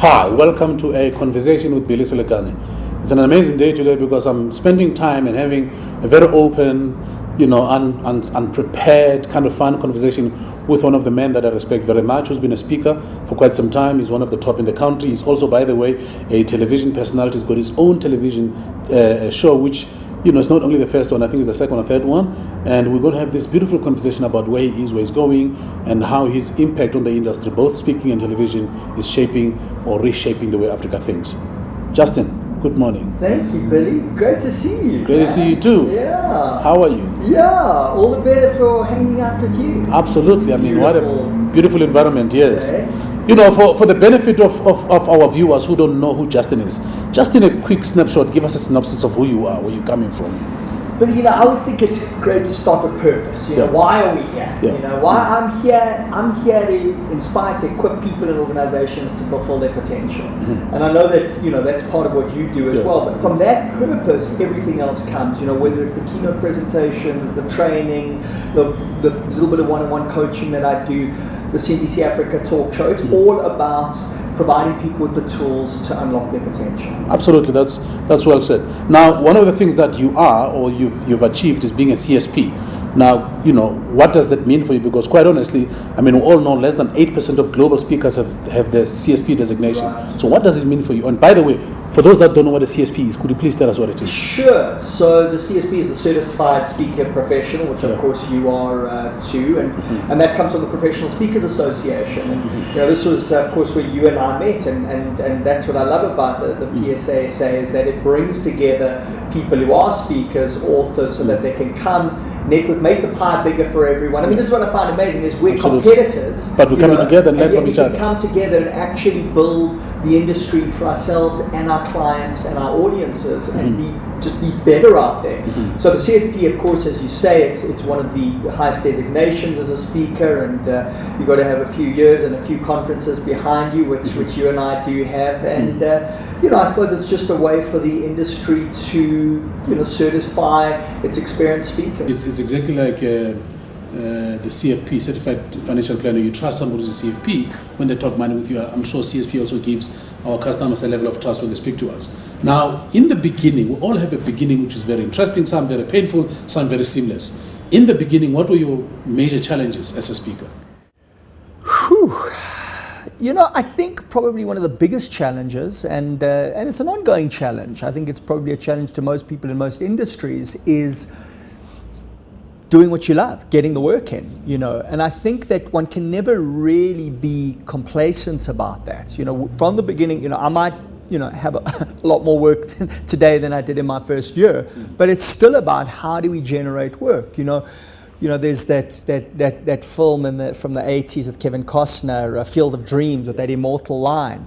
Hi, welcome to a conversation with Billy Selekane. It's an amazing day today because I'm spending time and having a very open, unprepared, kind of fun conversation with one of the men that I respect very much, who's been a speaker for quite some time. He's one of the top in the country. He's also, by the way, a television personality. He's got his own television show, which it's not only the first one, I think it's the second or third one. And we're going to have this beautiful conversation about where he is, where he's going, and how his impact on the industry, both speaking and television, is shaping or reshaping the way Africa thinks. Justin, good morning. Thank you, Billy. Great to see you. Great to see you too. Yeah. How are you? Yeah, all the better for hanging out with you. Absolutely. I mean, what a beautiful environment, yes. Okay. For the benefit of our viewers who don't know who Justin is, just in a quick snapshot, give us a synopsis of who you are, where you're coming from. But I always think it's great to start with purpose. Why are we here? Yeah. Why I'm here to inspire, to equip people and organizations to fulfill their potential. Mm-hmm. And I know that that's part of what you do as well. But from that purpose, everything else comes. Whether it's the keynote presentations, the training, the little bit of one-on-one coaching that I do, the CNBC Africa talk show. It's all about providing people with the tools to unlock their potential. Absolutely, that's well said. Now, one of the things that you are or you've achieved is being a CSP. Now, what does that mean for you? Because quite honestly, we all know less than 8% of global speakers have the CSP designation. Right. So what does it mean for you? And by the way, for those that don't know what a CSP is, could you please tell us what it is? Sure. So the CSP is the Certified Speaker Professional, which of course you are too, and that comes from the Professional Speakers Association. And this was of course where you and I met, and that's what I love about the PSASA is that it brings together people who are speakers, authors, so that they can come, network, make the pie bigger for everyone. This is what I find amazing is we're competitors, but we're coming together and learn from each other. We come together and actually build the industry for ourselves and our clients and our audiences, and be better out there. So the CSP, of course, as you say, it's one of the highest designations as a speaker, and you've got to have a few years and a few conferences behind you, which you and I do have. And I suppose it's just a way for the industry to certify its experienced speakers. It's exactly like the CFP, Certified Financial Planner. You trust somebody who's a CFP when they talk money with you. I'm sure CSP also gives our customers a level of trust when they speak to us. Now, in the beginning, we all have a beginning which is very interesting, some very painful, some very seamless. In the beginning, what were your major challenges as a speaker? I think probably one of the biggest challenges, and it's an ongoing challenge, I think it's probably a challenge to most people in most industries, is doing what you love, getting the work in, and I think that one can never really be complacent about that. From the beginning, I might have a lot more work today than I did in my first year, but it's still about how do we generate work. There's that film from the 80s with Kevin Costner, Field of Dreams, with that immortal line,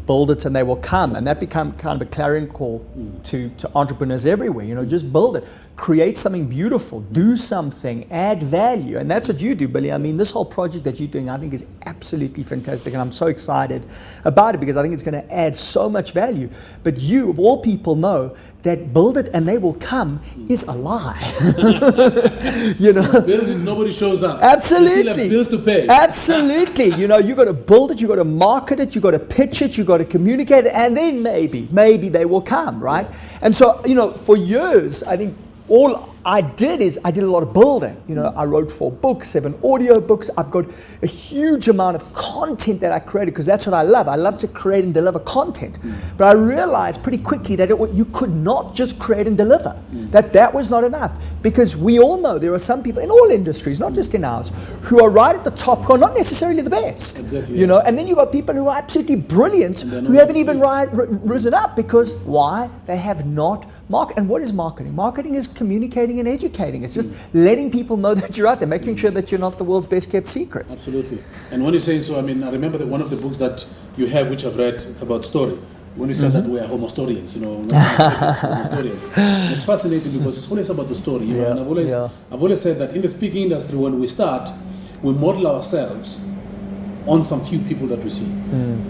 build it and they will come. And that became kind of a clarion call to entrepreneurs everywhere. Just build it, create something beautiful, do something, add value. And that's what you do, Billy. This whole project that you're doing, I think is absolutely fantastic. And I'm so excited about it because I think it's going to add so much value. But you, of all people, know that build it and they will come is a lie. Building, nobody shows up. Absolutely. You still have bills to pay. Absolutely. You got to build it, you got to market it, you got to pitch it, you got to communicate it, and then maybe they will come, right? And so, for years, I think all I did a lot of building. I wrote 4 books, 7 audio books. I've got a huge amount of content that I created because that's what I love. I love to create and deliver content. But I realized pretty quickly that you could not just create and deliver, that was not enough. Because we all know there are some people in all industries, not just in ours, who are right at the top, who are not necessarily the best. Exactly. And then you've got people who are absolutely brilliant, who haven't even risen up because why? They have not marketed. And what is marketing? Marketing is communicating and educating. It's just letting people know that you're out there, making sure that you're not the world's best kept secret. Absolutely. And when you're saying so, I remember that one of the books that you have, which I've read, it's about story. When you said that we are homostorians, homostorians. And it's fascinating because it's always about the story. And I've always said that in the speaking industry, when we start, we model ourselves on some few people that we see.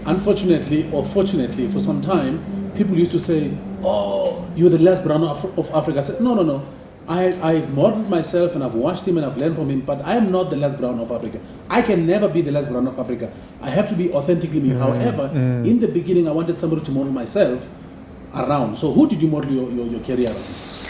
Unfortunately or fortunately, for some time, people used to say, "Oh, you're the Les Brown of Africa." I said, no. I've modeled myself and I've watched him and I've learned from him, but I am not the Les Brown of Africa. I can never be the Les Brown of Africa. I have to be authentically me. However, in the beginning, I wanted somebody to model myself around. So who did you model your career around?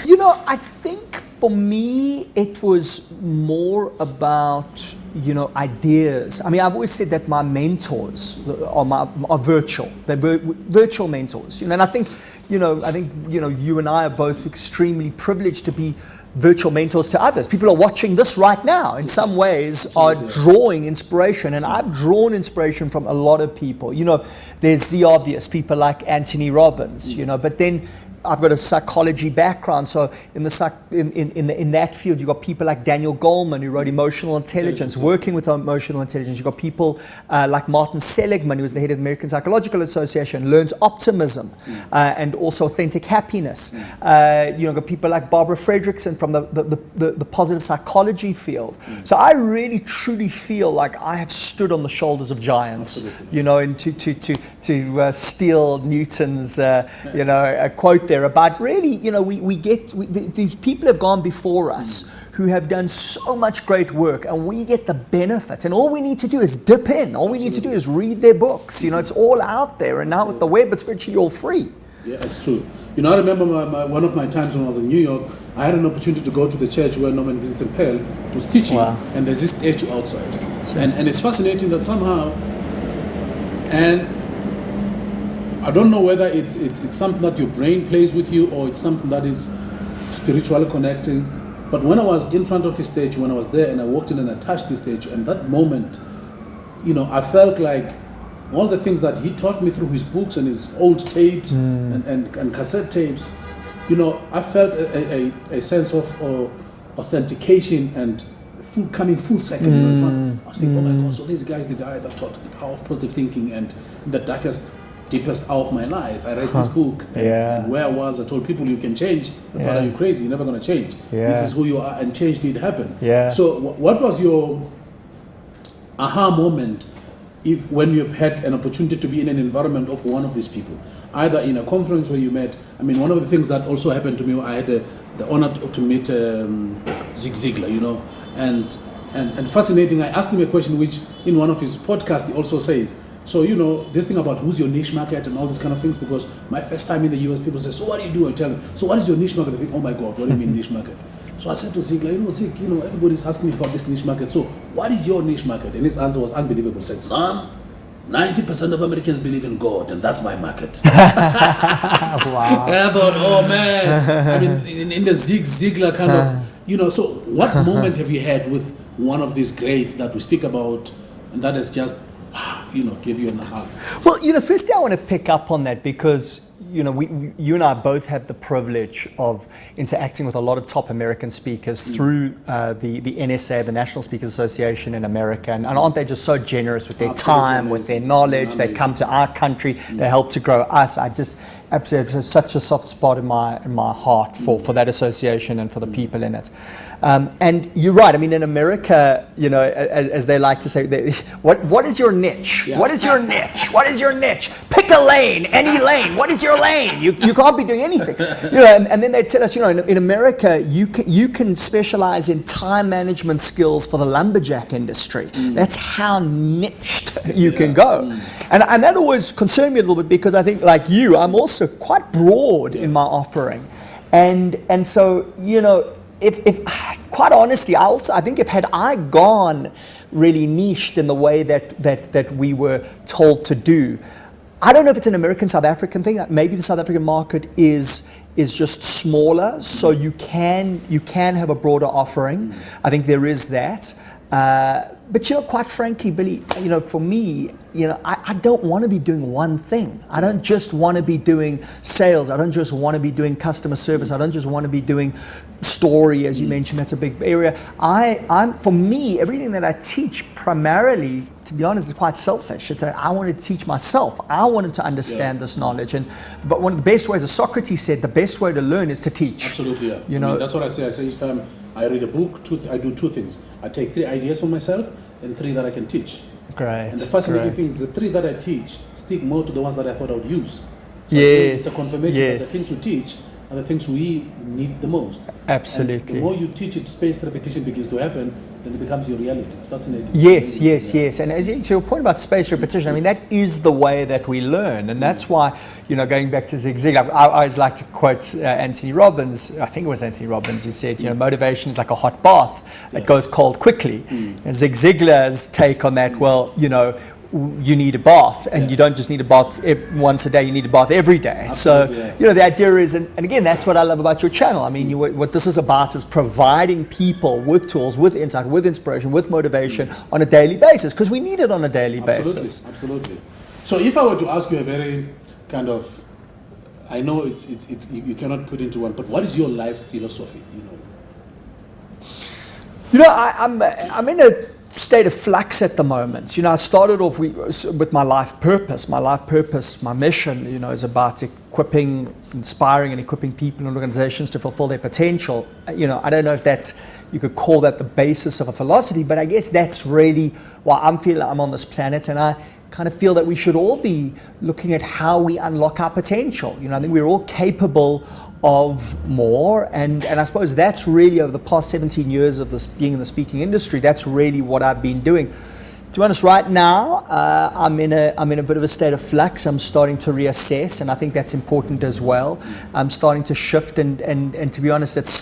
You know, I think for me, it was more about, you know, ideas. I mean, I've always said that my mentors are virtual. They're virtual mentors. You know, and I think you and I are both extremely privileged to be virtual mentors to others. People are watching this right now. In some ways, are drawing inspiration, and I've drawn inspiration from a lot of people. You know, there's the obvious people like Anthony Robbins. You know, but then I've got a psychology background, so in that field, you've got people like Daniel Goleman, who wrote Emotional Intelligence, working with emotional intelligence. You've got people like Martin Seligman, who was the head of the American Psychological Association, learns optimism and also authentic happiness. You've got people like Barbara Fredrickson from the positive psychology field. So I really, truly feel like I have stood on the shoulders of giants. Absolutely. You know, and to steal Newton's, a quote there about really, you know, these people have gone before us who have done so much great work, and we get the benefits, and all we need to do is dip in. All we need to do is read their books. You know, it's all out there, and now with the web, it's virtually all free. Yeah, it's true. You know, I remember one of my times when I was in New York, I had an opportunity to go to the church where Norman Vincent Peale was teaching, and there's this statue outside. Sure. And it's fascinating that somehow, and I don't know whether it's something that your brain plays with you or it's something that is spiritually connecting. But when I was in front of his statue, when I was there and I walked in and I touched the statue, and that moment, you know, I felt like all the things that he taught me through his books and his old tapes and cassette tapes, you know, I felt a sense of authentication and coming full circle. I was thinking, oh my God, so this guy is the guy that taught the power of positive thinking, and in the deepest hour of my life, I read this book, and where I was, I told people, you can change. I thought, are you crazy? You're never going to change. This is who you are, and change did happen. So what was your aha moment when you've had an opportunity to be in an environment of one of these people, either in a conference where you met? I mean, one of the things that also happened to me, I had the honor to meet Zig Ziglar, you know, and fascinating, I asked him a question which in one of his podcasts he also says, so, you know, this thing about who's your niche market and all these kind of things, because my first time in the US, people say, so what do you do? I tell them, so what is your niche market? I think, oh my God, what do you mean niche market? So I said to Zig, Zig, you know, everybody's asking me about this niche market. So what is your niche market? And his answer was unbelievable. He said, son, 90% of Americans believe in God, and that's my market. Wow. And I thought, oh man, I mean, in the Zig Ziglar kind of, you know, so what moment have you had with one of these greats that we speak about, and that has just, you know, give you an aha? Well, you know, firstly, I want to pick up on that because, you know, you and I both have the privilege of interacting with a lot of top American speakers through the NSA, the National Speakers Association in America, and aren't they just so generous with their time, with their knowledge? They come to our country, they help to grow us. I just absolutely, it's such a soft spot in my heart for that association and for the people in it. And you're right. I mean, in America, you know, as they like to say, what is your niche? Yeah. What is your niche? What is your niche? Pick a lane, any lane. What is your lane? You can't be doing anything. You know, and then they tell us, you know, in America, you can specialize in time management skills for the lumberjack industry. That's how niched you can go. And that always concerned me a little bit because I think, like you, I'm also quite broad in my offering, and so, you know, if quite honestly, I think if had I gone really niched in the way that we were told to do, I don't know if it's an American South African thing. Maybe the South African market is just smaller, so you can have a broader offering. I think there is that. But, you know, quite frankly, Billy, you know, for me, you know, I don't want to be doing one thing. I don't just want to be doing sales. I don't just want to be doing customer service. I don't just want to be doing story, as you mentioned. That's a big area. For me, everything that I teach primarily, to be honest, is quite selfish. I want to teach myself. I wanted to understand this knowledge. But one of the best ways, as Socrates said, the best way to learn is to teach. Absolutely, yeah. You know, I mean, that's what I say. I say each time I read a book, I do two things. I take 3 ideas for myself and 3 that I can teach. Great. And the fascinating thing is the 3 that I teach stick more to the ones that I thought I would use. So yes. it's a confirmation that the things you teach are the things we need the most. Absolutely. And the more you teach it, spaced repetition begins to happen, then it becomes your reality. It's fascinating. Yes. And as to your point about spaced repetition, I mean, that is the way that we learn. And that's why, going back to Zig Ziglar, I always like to quote Anthony Robbins. I think it was Anthony Robbins. He said, motivation is like a hot bath that goes cold quickly. And Zig Ziglar's take on that, you need a bath, and you don't just need a bath once a day, you need a bath every day. Absolutely, So, the idea is, and again, that's what I love about your channel. I mean, what this is about is providing people with tools, with insight, with inspiration, with motivation on a daily basis, because we need it on a daily basis. Absolutely. So if I were to ask you a very kind of, I know you cannot put into one, but what is your life philosophy? I'm in a state of flux at the moment. I started off with my life purpose. My mission, is about inspiring and equipping people and organizations to fulfill their potential. I don't know if you could call that the basis of a philosophy, but I guess that's really why I'm feeling I'm on this planet, and I kind of feel that we should all be looking at how we unlock our potential. I think we're all capable of more, and I suppose that's really, over the past 17 years of this being in the speaking industry, that's really what I've been doing. To be honest, right now I'm in a bit of a state of flux. I'm starting to reassess, and I think that's important as well. I'm starting to shift, and to be honest, it's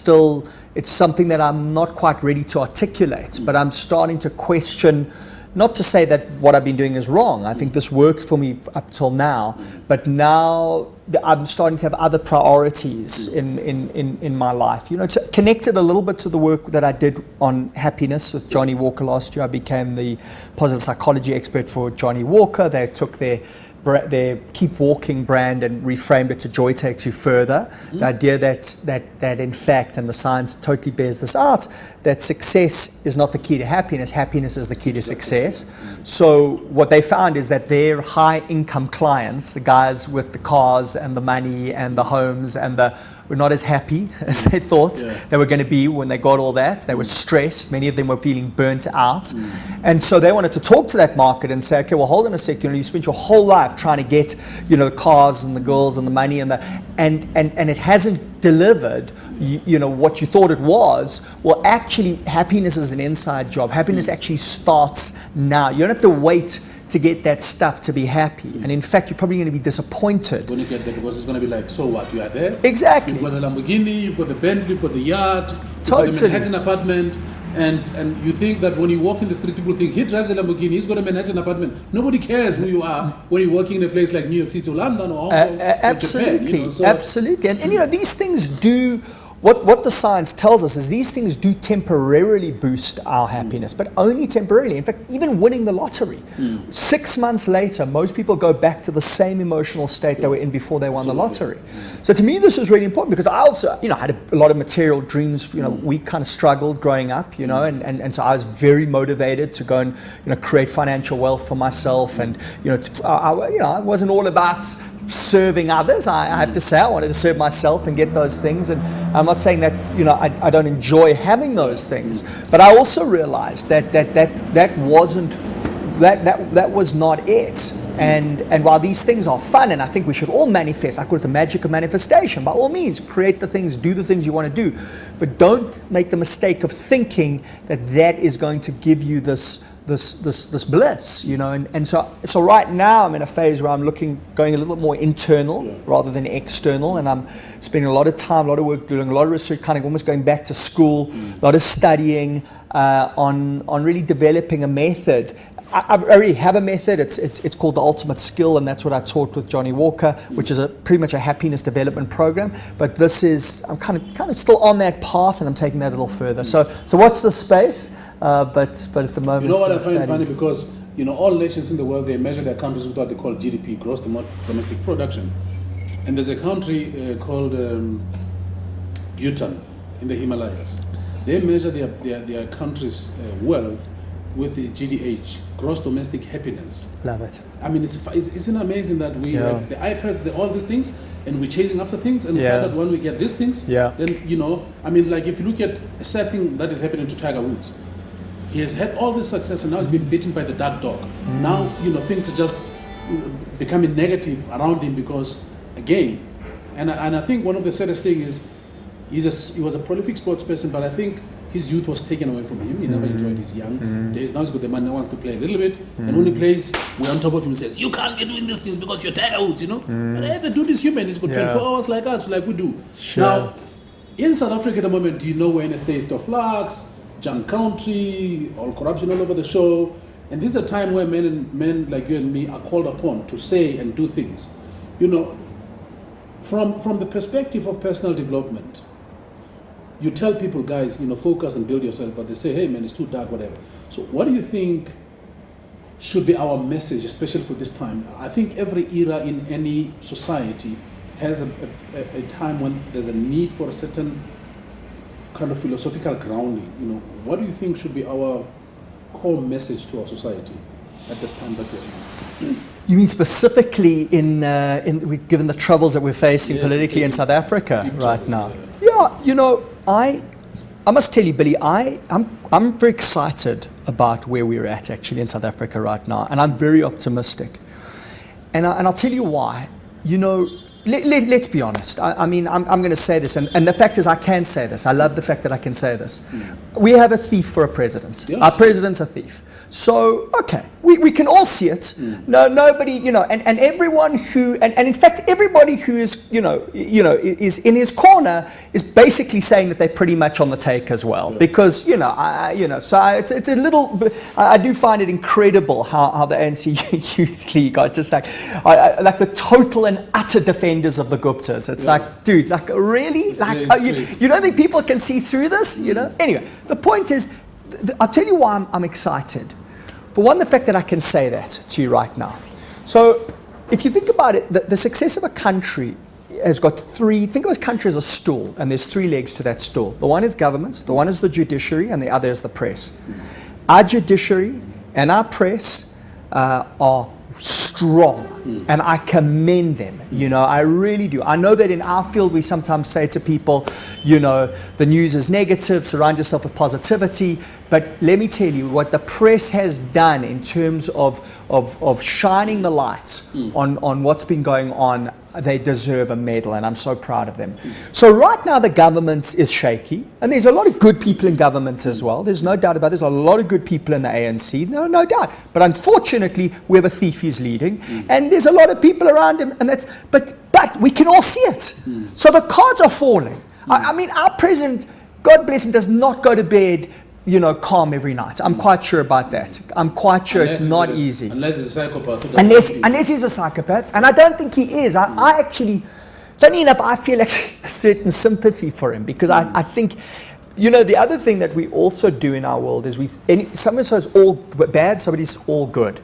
something that I'm not quite ready to articulate, but I'm starting to question. Not to say that what I've been doing is wrong. I think this worked for me up till now, but now I'm starting to have other priorities in my life. It's connected a little bit to the work that I did on happiness with Johnny Walker last year. I became the positive psychology expert for Johnny Walker. They took their Keep Walking brand and reframed it to Joy Takes You Further. The idea that in fact, and the science totally bears this out, that success is not the key to happiness. Happiness is the key to success. So what they found is that their high income clients, the guys with the cars and the money and the homes were not as happy as they thought they were going to be when they got all that. They were stressed. Many of them were feeling burnt out. And so they wanted to talk to that market and say, okay, well, hold on a sec. You spent your whole life trying to get, the cars and the girls and the money and it hasn't delivered, what you thought it was. Well, actually, happiness is an inside job. Happiness actually starts now. You don't have to wait to get that stuff to be happy. And in fact, you're probably going to be disappointed. When you get there, because it's going to be like, so what? You are there? Exactly. You've got the Lamborghini, you've got the Bentley, you've got the yacht, you've Totally. got the Manhattan apartment, and you think that when you walk in the street, people think, he drives a Lamborghini, he's got a Manhattan apartment. Nobody cares who you are when you're working in a place like New York City or London or Hong Kong absolutely. or Japan. Absolutely. And these things do. What the science tells us is these things do temporarily boost our happiness, but only temporarily. In fact, even winning the lottery, 6 months later, most people go back to the same emotional state they were in before they won the lottery. So to me, this is really important, because I also, had a lot of material dreams. We kind of struggled growing up, and so I was very motivated to go and, create financial wealth for myself, and I wasn't all about serving others. I have to say I wanted to serve myself and get those things, and I'm not saying that I don't enjoy having those things, but I also realized that was not it. And while these things are fun, and I think we should all manifest, I call it the magic of manifestation. By all means, create the things, do the things you want to do, but don't make the mistake of thinking that is going to give you this bliss, and so right now I'm in a phase where I'm going a little bit more internal rather than external, and I'm spending a lot of time, a lot of work, doing a lot of research, kind of almost going back to school, a lot of studying on really developing a method. I already have a method. It's called the Ultimate Skill, and that's what I taught with Johnny Walker, which is pretty much a happiness development program. But I'm kind of still on that path, and I'm taking that a little further. So what's the space? But at the moment, what I find funny, because all nations in the world, they measure their countries with what they call GDP, gross domestic production, and there's a country called Bhutan in the Himalayas. They measure their country's wealth with the GDH, gross domestic happiness. Love it. I mean, isn't it amazing that we have the iPads, all these things, and we're chasing after things, and we find that when we get these things, then if you look at a sad thing that is happening to Tiger Woods. He has had all this success, and now he's been beaten by the dark dog. Now, things are just becoming negative around him because, again, And I think one of the saddest thing is he was a prolific sports person, but I think his youth was taken away from him. He never enjoyed his young days. Now he's got the money, wants to play a little bit, and when he plays, we're on top of him and says, you can't be doing these things because you're tired, you know. But hey, the dude is human. He's got 24 hours like us, like we do. Sure. Now, in South Africa at the moment, do you know we're in a state of flux, junk country, all corruption all over the show, and this is a time where men like you and me are called upon to say and do things. You know, from the perspective of personal development, you tell people, guys, you know, focus and build yourself, but they say, hey man, it's too dark, whatever. So what do you think should be our message, especially for this time? I think every era in any society has a time when there's a need for a certain kind of philosophical grounding. You know, what do you think should be our core message to our society at this time that we're in? You mean specifically given the troubles that we're facing politically in South Africa right now? Yeah, you know, I must tell you, Billy, I'm very excited about where we're at actually in South Africa right now, and I'm very optimistic. And I'll tell you why. You know, let's be honest. I mean, I'm going to say this, and the fact is I can say this. I love the fact that I can say this. We have a thief for a president. Yes. Our president's a thief. So, okay, we can all see it. No, nobody, you know, and everyone who, and in fact, everybody who is, you know, is in his corner is basically saying that they're pretty much on the take as well. Yeah. Because, you know, so it's a little, I do find it incredible how the ANC Youth League are just like the total and utter defenders of the Guptas. It's like, dudes, like really? Like, you don't think people can see through this, you know? Anyway, the point is, I'll tell you why I'm excited. For one, the fact that I can say that to you right now. So if you think about it, the success of a country has got think of a country as a stool, and there's three legs to that stool. The one is governments, the one is the judiciary, and the other is the press. Our judiciary and our press are strong, and I commend them. You know, I really do. I know that in our field we sometimes say to people, you know, the news is negative, surround yourself with positivity. But let me tell you what the press has done in terms of shining the lights on what's been going on. They deserve a medal, and I'm so proud of them. So right now the government is shaky, and there's a lot of good people in government as well. There's no doubt about it. There's a lot of good people in the ANC, no doubt. But unfortunately, we have a thief who's leading, and there's a lot of people around him, and but we can all see it. So the cards are falling. I mean, our president, God bless him, does not go to bed, you know, calm every night. I'm quite sure about that. I'm quite sure it's not easy. Unless he's a psychopath. Unless he's a psychopath. And I don't think he is. I actually, funny enough, I feel like a certain sympathy for him, because I think, you know, the other thing that we also do in our world is someone says all bad, somebody's all good.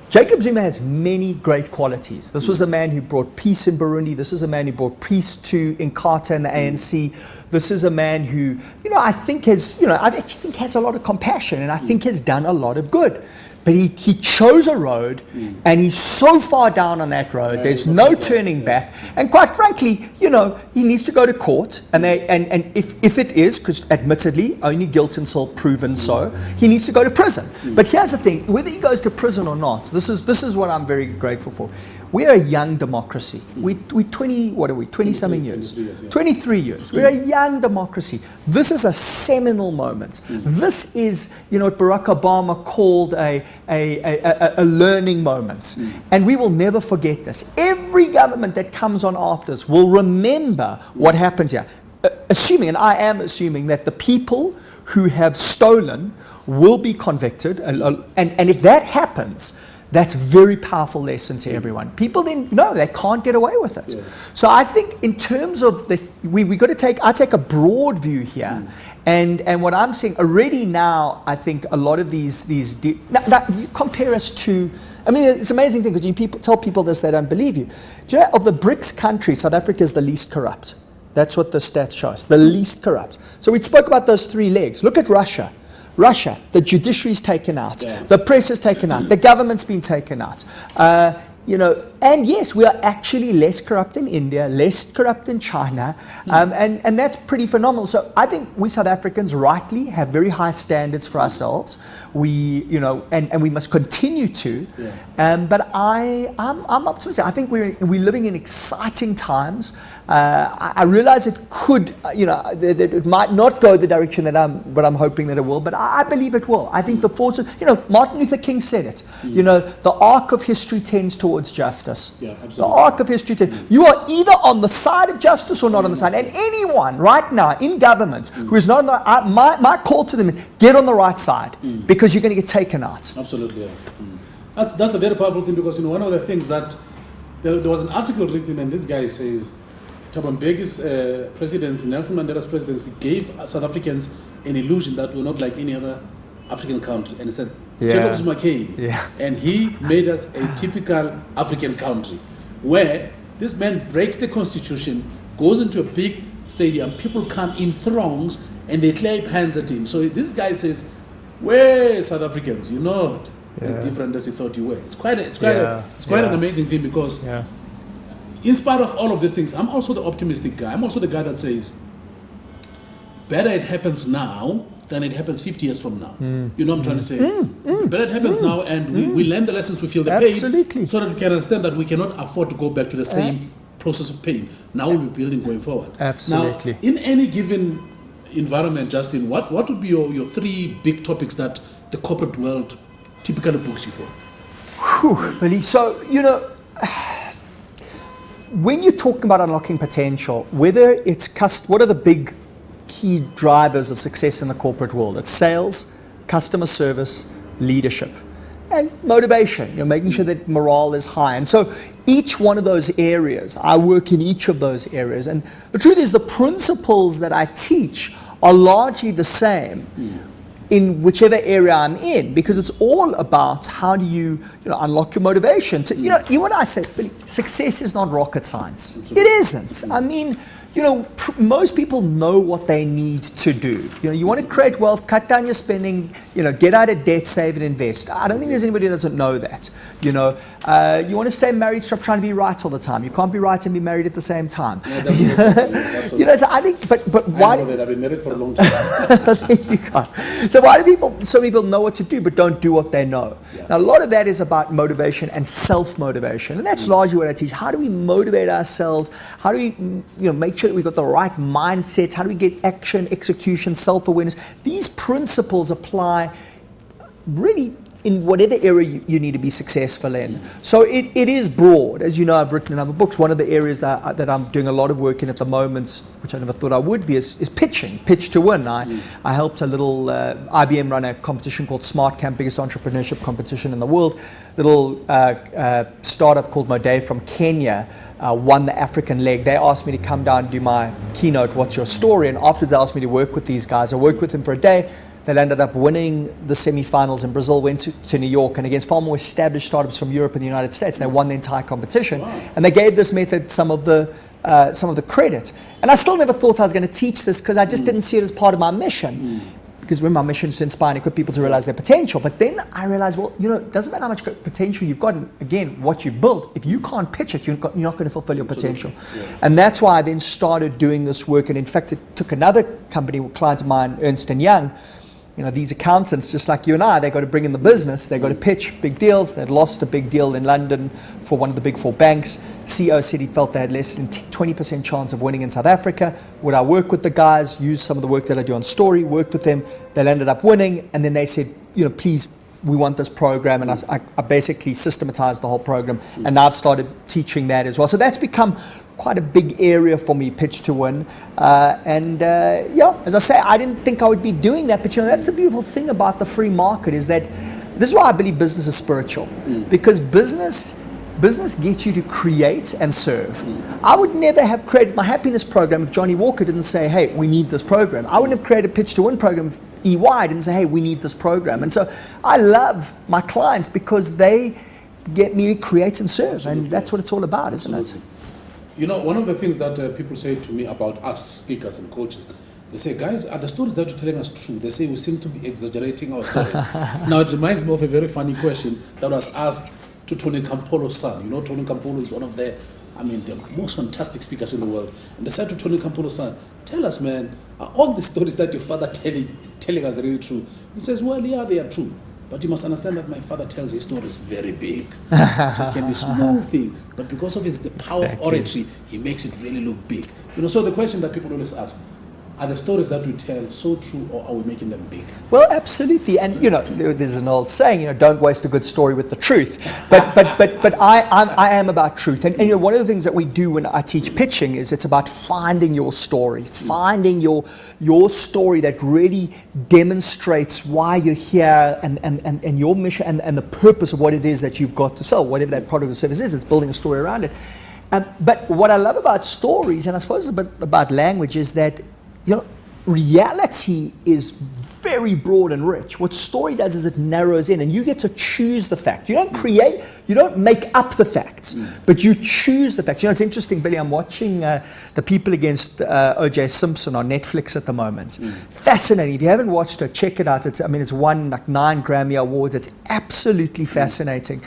Jacob Zuma has many great qualities. This was a man who brought peace in Burundi. This is a man who brought peace to Inkatha and the ANC. This is a man who, you know, I actually think has a lot of compassion, and I think has done a lot of good. But he chose a road, and he's so far down on that road, there's no turning back. And quite frankly, you know, he needs to go to court. And if it is, because admittedly, only guilt until proven so, he needs to go to prison. But here's the thing, whether he goes to prison or not, this is what I'm very grateful for. We're a young democracy. We 20-something years? 23 years. We're a young democracy. This is a seminal moment. This is, you know, what Barack Obama called a learning moment. And we will never forget this. Every government that comes on after us will remember what happens here. Assuming, and I am assuming, that the people who have stolen will be convicted. And if that happens, that's a very powerful lesson to everyone. People then know they can't get away with it. Yeah. So I think in terms of I take a broad view here. And what I'm saying already now, I think a lot of these now you compare us to, I mean, it's an amazing thing, because you tell people this, they don't believe you. Do you know, of the BRICS countries, South Africa is the least corrupt. That's what the stats show us, the least corrupt. So we spoke about those three legs. Look at Russia. The judiciary's taken out, the press is taken out, the government's been taken out, you know, And yes, we are actually less corrupt in India, less corrupt in China, and that's pretty phenomenal. So I think we South Africans rightly have very high standards for ourselves. We, and we must continue to. But I'm optimistic. I think we're living in exciting times. I realize it could, that it might not go the direction that I'm hoping that it will, but I believe it will. I think the forces, Martin Luther King said it. The arc of history tends towards justice. Yeah, absolutely. The arc of history you are either on the side of justice or not on the side. And anyone right now in government who is not on the, my call to them is get on the right side because you're going to get taken out. Absolutely. Yeah. That's a very powerful thing because one of the things that there was an article written and this guy says Thabo Mbeki's presidency, Nelson Mandela's presidency gave South Africans an illusion that we're not like any other African country, and he said Jacob Zuma came and he made us a typical African country where this man breaks the constitution, goes into a big stadium, people come in throngs and they clap hands at him. So this guy says, we're South Africans, you're not as different as you thought you were. It's quite an amazing thing because in spite of all of these things, I'm also the optimistic guy. I'm also the guy that says better it happens now than it happens 50 years from now. You know what I'm trying to say? Better it happens now and we learn the lessons, we feel the pain so that we can understand that we cannot afford to go back to the same process of pain. Now we'll be building going forward. Absolutely. Now, in any given environment, Justin, what would be your three big topics that the corporate world typically books you for? Billy, so, when you're talking about unlocking potential, whether it's what are the big key drivers of success in the corporate world? It's sales, customer service, leadership, and motivation. Making sure that morale is high. And so each one of those areas, I work in each of those areas. And the truth is the principles that I teach are largely the same in whichever area I'm in, because it's all about how do you, unlock your motivation. You and I say, success is not rocket science. Absolutely. It isn't. I mean, most people know what they need to do. You want to create wealth, cut down your spending, get out of debt, save and invest. I don't think there's anybody who doesn't know that. You want to stay married, stop trying to be right all the time. You can't be right and be married at the same time. Yeah, so I think, but why? I know that I've been married for a long time. There you go. So why do so many people know what to do but don't do what they know? Yeah. Now a lot of that is about motivation and self-motivation, and that's largely what I teach. How do we motivate ourselves? How do we, make sure that we've got the right mindset? How do we get action, execution, self-awareness? These principles apply really in whatever area you need to be successful in. So it is broad. As you know, I've written a number of books. One of the areas that I'm doing a lot of work in at the moment, which I never thought I would be, is pitching, pitch to win. I helped a little IBM run a competition called Smart Camp, biggest entrepreneurship competition in the world. Little startup called Moday from Kenya won the African leg. They asked me to come down and do my keynote, what's your story? And afterwards they asked me to work with these guys. I worked with them for a day. They ended up winning the semi-finals in Brazil, went to New York, and against far more established startups from Europe and the United States. They won the entire competition. Wow. And they gave this method some of the credit. And I still never thought I was going to teach this because I just didn't see it as part of my mission. Because my mission is to inspire and equip people to realize their potential. But then I realized, it doesn't matter how much potential you've got, and again, what you've built. If you can't pitch it, you're not going to fulfill your potential. Yeah. And that's why I then started doing this work. And in fact, it took another company, a client of mine, Ernst & Young. These accountants, just like you and I, they got to bring in the business, they got to pitch big deals. They'd lost a big deal in London for one of the big four banks. CEO said he felt they had less than 20% chance of winning in South Africa. Would I work with the guys, use some of the work that I do on story, worked with them. They ended up winning, and then they said, please, we want this program, and I basically systematized the whole program, and now I've started teaching that as well. So that's become quite a big area for me, pitch to win. As I say, I didn't think I would be doing that, but that's the beautiful thing about the free market is that this is why I believe business is spiritual, because business gets you to create and serve. I would never have created my happiness program if Johnny Walker didn't say, hey, we need this program. I wouldn't have created a pitch to win program if EY didn't say, hey, we need this program. And so I love my clients because they get me to create and serve. Absolutely. And that's what it's all about, isn't it? One of the things that people say to me about us speakers and coaches, they say, guys, are the stories that you're telling us true? They say we seem to be exaggerating our stories. Now, it reminds me of a very funny question that was asked to Tony Campolo's son. You know, Tony Campolo is one of the most fantastic speakers in the world. And they said to Tony Campolo's son, tell us, man, are all the stories that your father telling us really true? He says, well, yeah, they are true. But you must understand that my father tells his stories very big. So it can be small thing, but because of the power of oratory, he makes it really look big. You know, so the question that people always ask, are the stories that we tell so true, or are we making them big? Well, absolutely. And you know, there's an old saying, you know, don't waste a good story with the truth. But I am about truth. And you know, one of the things that we do when I teach pitching is it's about finding your story, finding your story that really demonstrates why you're here and your mission and the purpose of what it is that you've got to sell, whatever that product or service is. It's building a story around it. But what I love about stories, and I suppose a bit about language, is that you know, reality is very broad and rich. What story does is it narrows in, and you get to choose the fact. You don't make up the facts, but you choose the facts. You know, it's interesting, Billy, I'm watching The People Against O.J. Simpson on Netflix at the moment. Fascinating. If you haven't watched it, check it out. It's won like 9 Grammy Awards. It's absolutely fascinating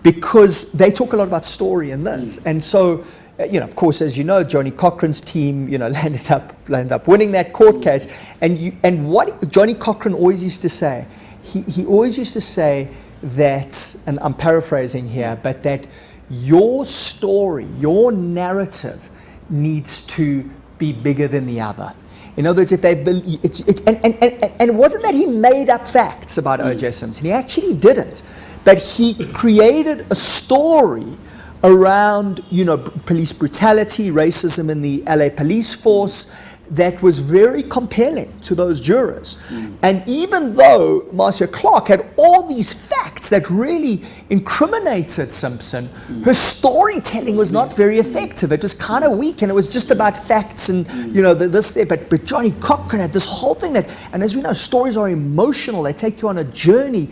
because they talk a lot about story in this. And so, you know, of course, as you know, Johnny Cochran's team, you know, landed up winning that court case. And what Johnny Cochran always used to say, he always used to say that, and I'm paraphrasing here, but that your story, your narrative needs to be bigger than the other. In other words, if they believe, and it wasn't that he made up facts about O.J. Simpson. He actually didn't, but he created a story around, you know, police brutality, racism in the LA police force that was very compelling to those jurors. And even though Marcia Clark had all these facts that really incriminated Simpson, her storytelling was not very effective. It was kind of weak, and it was just about facts and, you know, this there. But Johnny Cochran had this whole thing that, and as we know, stories are emotional. They take you on a journey.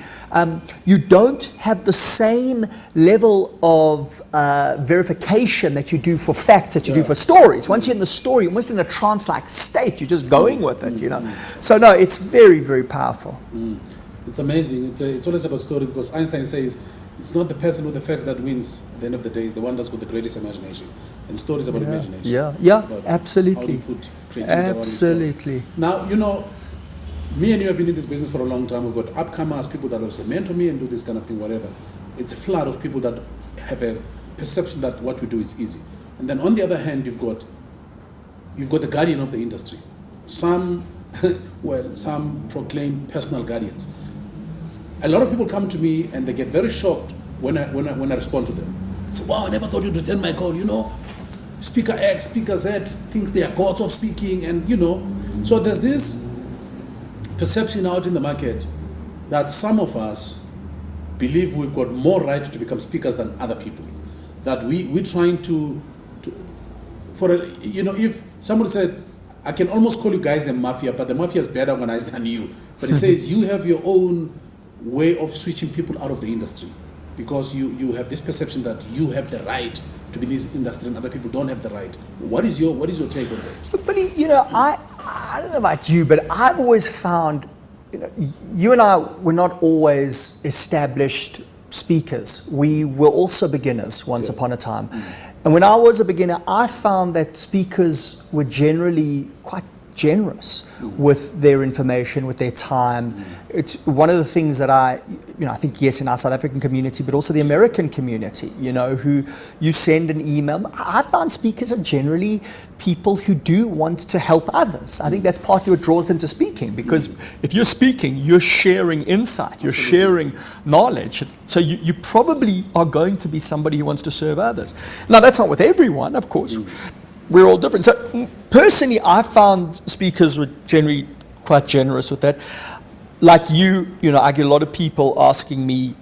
You don't have the same level of verification that you do for facts that you do for stories. Once you're in the story, you're almost in a trance-like state. You're just going with it, you know. So no, it's very, very powerful. It's amazing. It's always about story, because Einstein says it's not the person with the facts that wins at the end of the day. It's the one that's got the greatest imagination. And story is about imagination. Yeah, about absolutely. How you put creativity absolutely. Now, you know, me and you have been in this business for a long time. We've got upcomers, people that will say, mentor me and do this kind of thing, whatever. It's a flood of people that have a perception that what we do is easy. And then on the other hand, you've got the guardian of the industry. Some proclaim personal guardians. A lot of people come to me and they get very shocked when I respond to them. They say, wow, I never thought you'd return my call. You know, Speaker X, Speaker Z thinks they are gods of speaking, and you know. So there's this perception out in the market that some of us believe we've got more right to become speakers than other people. That we're trying to if somebody said, I can almost call you guys a mafia, but the mafia is better organized than you. But it says you have your own way of switching people out of the industry, because you have this perception that you have the right to be in this industry and other people don't have the right. What is your take on that? But Billy, you know, I don't know about you, but I've always found, you know, you and I were not always established speakers. We were also beginners once upon a time. And when I was a beginner, I found that speakers were generally quite generous with their information, with their time. It's one of the things that I think, yes, in our South African community, but also the American community, you know, who you send an email. I found speakers are generally people who do want to help others. I think that's partly what draws them to speaking, because if you're speaking, you're sharing insight, you're sharing knowledge. So you probably are going to be somebody who wants to serve others. Now, that's not with everyone, of course. We're all different. So personally, I found speakers were generally quite generous with that. Like you know, I get a lot of people asking me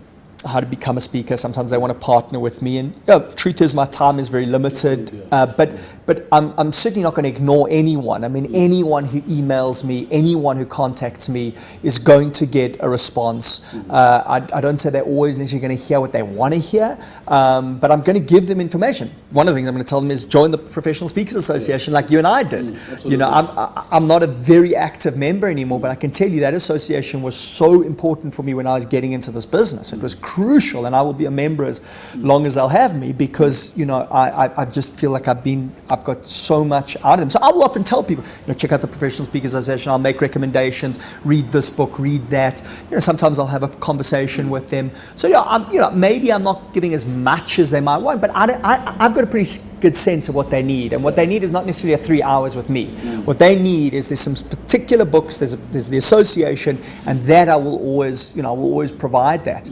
how to become a speaker. Sometimes they want to partner with me, and the truth is my time is very limited. But But I'm certainly not going to ignore anyone. I mean, anyone who emails me, anyone who contacts me is going to get a response. I don't say they're always necessarily going to hear what they want to hear, but I'm going to give them information. One of the things I'm going to tell them is join the Professional Speakers Association like you and I did. You know, I'm not a very active member anymore, but I can tell you that association was so important for me when I was getting into this business. It was crucial, and I will be a member as long as they'll have me, because, you know, I just feel like I've got so much out of them. So I will often tell people, you know, check out the Professional Speakers Association. I'll make recommendations, read this book, read that. You know, sometimes I'll have a conversation with them. So yeah, maybe I'm not giving as much as they might want, but I've got a pretty good sense of what they need, and what they need is not necessarily 3 hours with me. What they need is there's some particular books, there's the association, and that I will always provide that.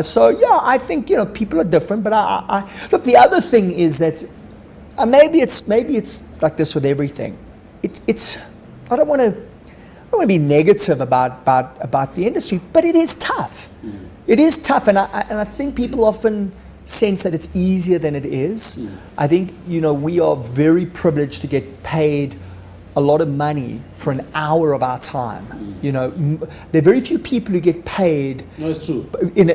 So yeah, I think, you know, people are different, but I look. The other thing is that maybe it's like this with everything. It's I don't want to be negative about the industry, but it is tough. It is tough, and I think people often sense that it's easier than it is. I think, you know, we are very privileged to get paid a lot of money for an hour of our time. You know, there are very few people who get paid. No, it's true. In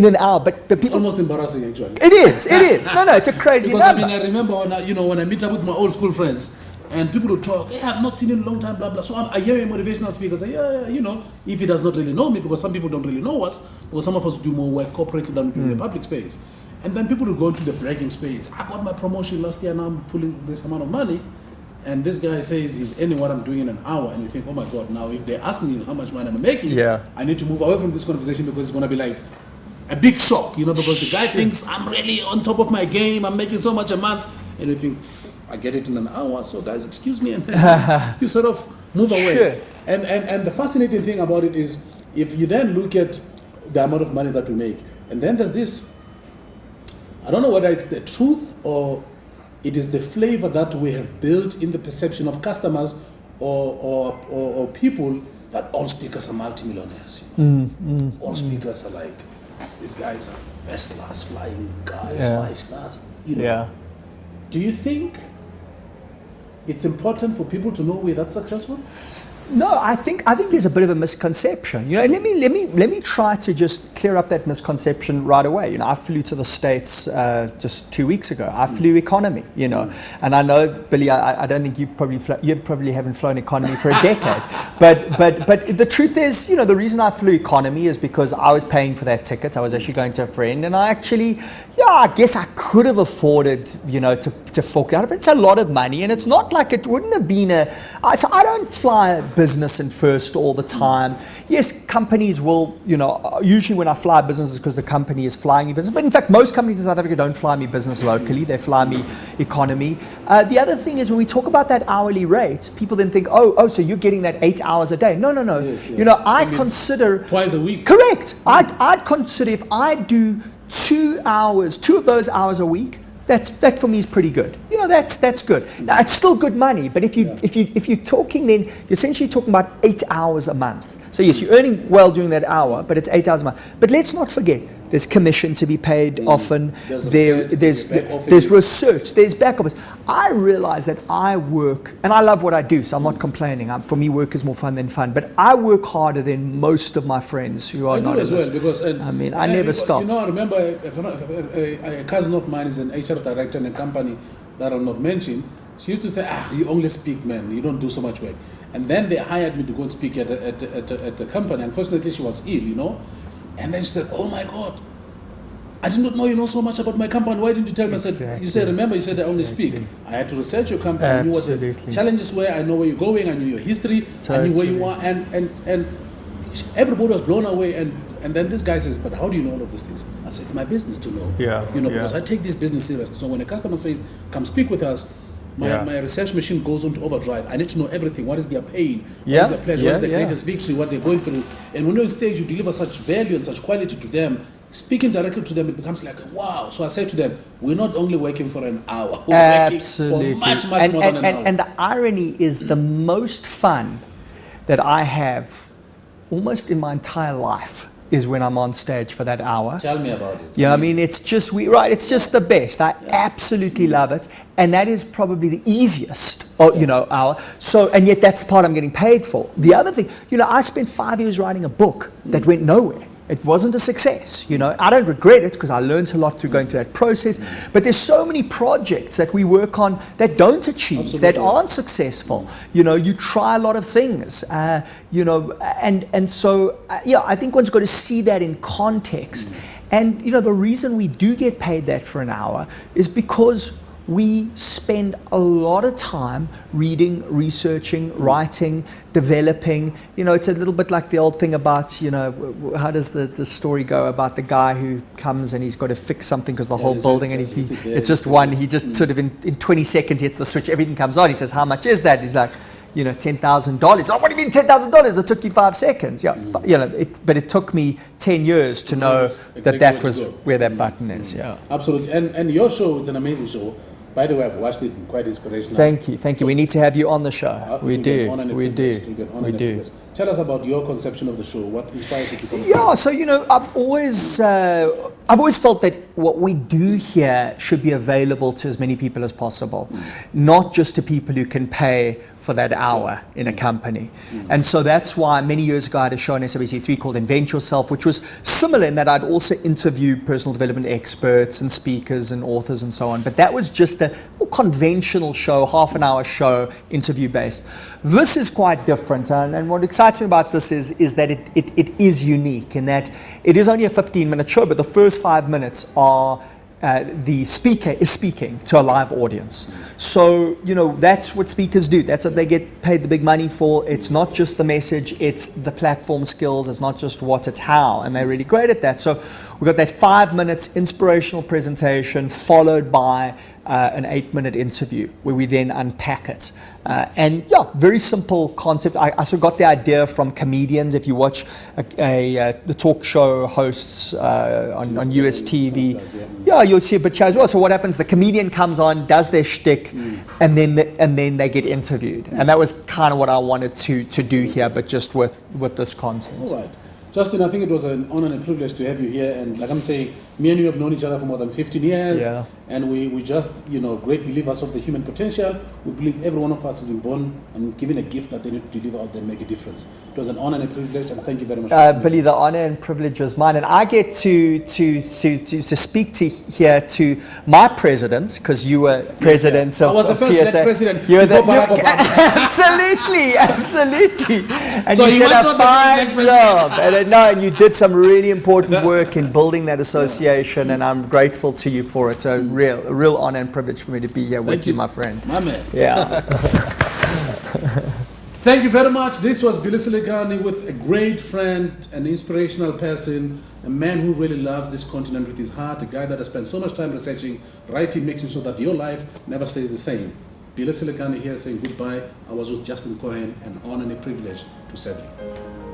an hour, but people. It's almost embarrassing, actually. It is. No, it's a crazy because number. I mean, I remember when I meet up with my old school friends, and people will talk, hey, I've not seen you in a long time, blah, blah. So I hear a motivational speaker say, yeah, you know, if he does not really know me, because some people don't really know us, because some of us do more work corporately than we do in the public space. And then people will go into the bragging space. I got my promotion last year, now I'm pulling this amount of money. And this guy says he's earning what I'm doing in an hour. And you think, oh my God, now if they ask me how much money I'm making, I need to move away from this conversation, because it's going to be like a big shock, you know, because the guy thinks I'm really on top of my game, I'm making so much a month. And you think, I get it in an hour, so guys, excuse me, and then you sort of move away. Sure. And the fascinating thing about it is, if you then look at the amount of money that we make, and then there's this, I don't know whether it's the truth or it is the flavor that we have built in the perception of customers or people, that all speakers are multimillionaires. You know? All speakers are like, these guys are first class flying guys, 5 stars. You know? Do you think it's important for people to know we're that successful? No, I think there's a bit of a misconception. You know, let me try to just clear up that misconception right away. You know, I flew to the States just 2 weeks ago. I flew economy. You know, and I know, Billy, I don't think you probably haven't flown economy for a decade. But the truth is, you know, the reason I flew economy is because I was paying for that ticket. I was actually going to a friend, and I guess I could have afforded, you know, to fork out. But it's a lot of money, and it's not like it wouldn't have been so I don't fly business and first all the time. Yes, companies will, you know, usually when I fly business, it's because the company is flying me business. But in fact, most companies in South Africa don't fly me business locally. They fly me economy. The other thing is, when we talk about that hourly rate, people then think, oh, so you're getting that 8 hours a day. No. Yes, You know, I consider twice a week. Correct. I'd consider if I do 2 of those hours a week, that for me is pretty good. You know, that's good. Now, it's still good money, but if you're talking, then you're essentially talking about 8 hours a month. So yes, you're earning well during that hour, but it's 8 hours a month. But let's not forget, there's commission to be paid often. There's research. There's back office. I realize that I work, and I love what I do, so I'm not complaining. For me, work is more fun than fun. But I work harder than most of my friends who are not as well, because I never stop. You know, I remember a cousin of mine is an HR director in a company that I'll not mention. She used to say, you only speak, man. You don't do so much work. And then they hired me to go and speak at a company. Unfortunately, she was ill, you know. And then she said, oh my God, I did not know you know so much about my company. Why didn't you tell me? I said, you said, remember, you said I only speak. I had to research your company. I knew what the challenges were. I know where you're going. I knew your history. I knew where you are. And everybody was blown away. And then this guy says, but how do you know all of these things? I said, it's my business to know. Because I take this business serious. So when a customer says, come speak with us, my research machine goes on to overdrive. I need to know everything. What is their pain? What is their pleasure? What is their greatest victory? What they're going through? And when you're on stage, you deliver such value and such quality to them. Speaking directly to them, it becomes like, wow. So I say to them, we're not only working for an hour. We're Absolutely. working for much more than an hour. And the irony is, the most fun that I have almost in my entire life is when I'm on stage for that hour. Tell me about it. Yeah, I mean, it's just it's just the best. I absolutely love it, and that is probably the easiest, hour. So, and yet that's the part I'm getting paid for. The other thing, I spent 5 years writing a book that went nowhere. It wasn't a success, I don't regret it because I learned a lot through going through that process. But there's so many projects that we work on that don't achieve, that aren't successful. You try a lot of things, and so I think one's got to see that in context. And the reason we do get paid that for an hour is because we spend a lot of time reading, researching, writing, developing. It's a little bit like the old thing about, how does the story go about the guy who comes and he's got to fix something because the whole building, and it's just one, he just sort of in 20 seconds hits the switch, everything comes on. He says, how much is that? He's like, $10,000. Oh, what do you mean $10,000? It took you 5 seconds. Yeah, but it took me 10 years to know that was where that button is. Yeah, absolutely. And your show, it's an amazing show. By the way, I've watched it, quite inspirational. Thank you. So we need to have you on the show. We do. Tell us about your conception of the show. What inspired you to come? Yeah, so I've always felt that what we do here should be available to as many people as possible, not just to people who can pay for that hour in a company. And so that's why many years ago I had a show on SABC3 called Invent Yourself, which was similar in that I'd also interview personal development experts and speakers and authors and so on. But that was just a more conventional show, half-an-hour show, interview-based. This is quite different, and what excites me about this is that it is unique in that it is only a 15-minute show, but the first 5 minutes are the speaker is speaking to a live audience. So, that's what speakers do. That's what they get paid the big money for. It's not just the message, it's the platform skills. It's not just what, it's how. And they're really great at that. So we've got that 5 minutes inspirational presentation followed by an 8-minute interview where we then unpack it. Very simple concept. I sort of got the idea from comedians. If you watch the talk show hosts on US TV, you'll see a bit as well. So what happens? The comedian comes on, does their shtick, and then they get interviewed. And that was kind of what I wanted to do here, but just with this content. All right. Justin, I think it was an honor and a privilege to have you here. And like I'm saying, me and you have known each other for more than 15 years. Yeah. And we just, great believers of the human potential. We believe every one of us has been born and given a gift that they need to deliver out there and make a difference. It was an honor and a privilege, and thank you very much. Billy, the honor and privilege was mine. And I get to speak here to my president, because you were president of I was the first PSA. black president You were before Barack Obama. Absolutely. And So you you did might a not be fine the job. And you did some really important work in building that association, and I'm grateful to you for it. So a real honor and privilege for me to be here with you, my friend. My man. Yeah. Thank you very much. This was Billy Selekane with a great friend, an inspirational person, a man who really loves this continent with his heart, a guy that has spent so much time researching, writing, making sure that your life never stays the same. Billy Selekane here saying goodbye. I was with Justin Cohen, an honor and a privilege to serve you.